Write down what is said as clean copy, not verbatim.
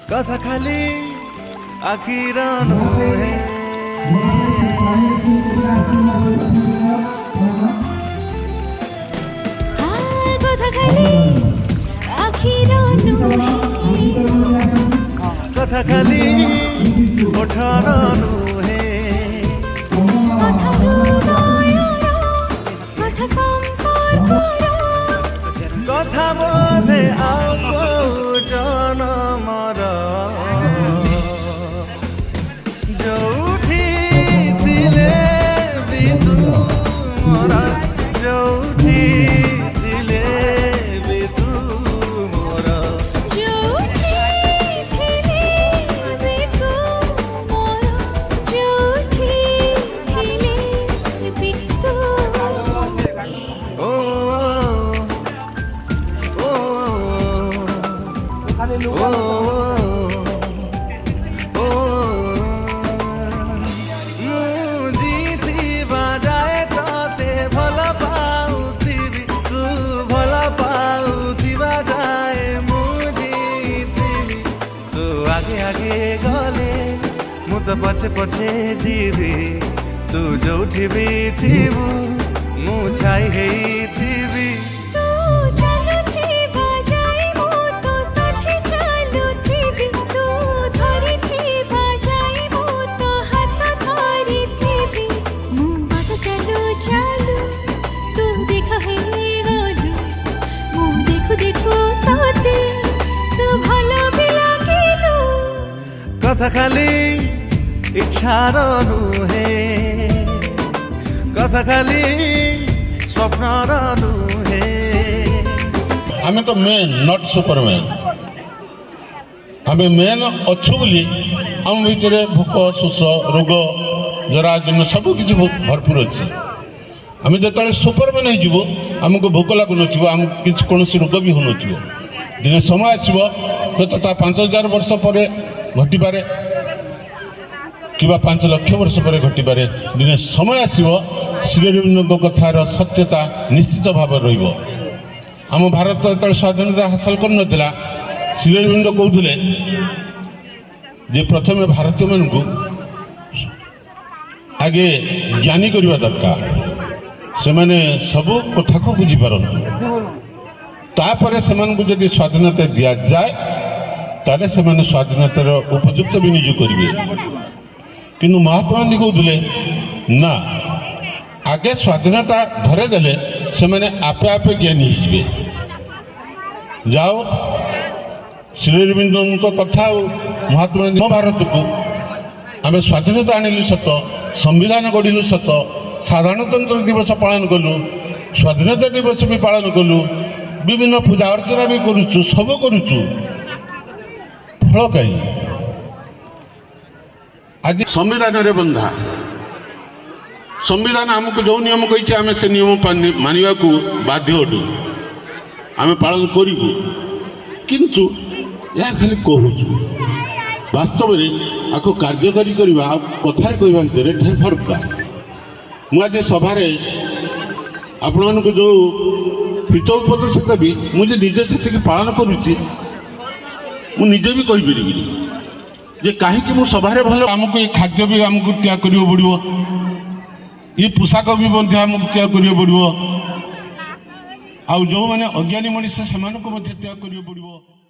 कथा खाली आखिर नुहे कथा खाली आखिर नुहे कथा खाली ओठर नुहे कथा हृदयर कथा संपर्कर कथा बोधे आउ को जनमर जोठी थिले भी तू मोरा जोठी थिले भी तू मोरा जोठी थिले भी तू मोरा जोठी थिले भी तू ओ पछे पछे जीवी तू जोठी भी थीबू मु छाई हेई थीबी तू चलुथी बजाई मु तो साथी चलुथी तू धरिथी बजाई मु तो हाथ धरिथी मु बात चलु चलु तू देख हे गलु मु देखु देखु तोते तू भलो भी लागिलु कथा खाली इच्छार नुहे कथा खाली स्वप्नर नुहे आमे तो मेन नॉट सुपरमैन आमे मेन अच्छु बोली आम भीतर भोक शोष रोग जरा दिन सब किसी भरपूर अच्छे आम जो सुपरमैन हो आमको भोक लगुन आम कौन रोग भी हो दिन समय आसो हूँ 5000 वर्ष पर घटी कि 5 लाख वर्ष पर घटपे दिन समय आसो श्रीअरविंद कथार सत्यता निश्चित भाव रम भारत जो स्वाधीनता हासिल कर श्रीअरविंद कहते जे प्रथम भारतीय मान आगे ज्ञानी करने दरकार से माने सब कथा को बुझीपार तापर से जदि स्वाधीनता दि जाए ताले से स्वाधीनतार उपयुक्त विनियोग करेंगे किंतु महात्मा गांधी कहते ना आगे स्वाधीनता धरेदेले से मैंने आपे आपे ज्ञानी हो जाओ श्रीअरविंद कथा महात्मा गांधी भारत को आम स्वाधीनता आणिलु सत संविधान गढ़िलु सत साधारणतंत्र दिवस पालन कलु स्वाधीनता दिवस भी पालन कलु विभिन्न पूजा अर्चना भी करुचु सब करुचु फल कहीं आज संविधान रे बंधा संविधान आमको जो नियम कही आम से नियम मानवा को बाध्य अटू आम पालन करूँ किंतु यह खाली कहूँ वास्तव में आपको कार्यकारी करवा कथार कहवा भितर ढेर फरक मुझे सभार आपण को जो हित उपदेश देवी मुझे निजे से पालन करुच्ची मुझे भी कहीपरि जे कहीं मु सभारे भल आमको ये खाद्य भी आमको त्याग करियो पड़िवो ये पोशाक भी आमको त्याग करियो पड़िवो आ जो माने अज्ञानी मनुष्य से त्याग करियो पड़िवो।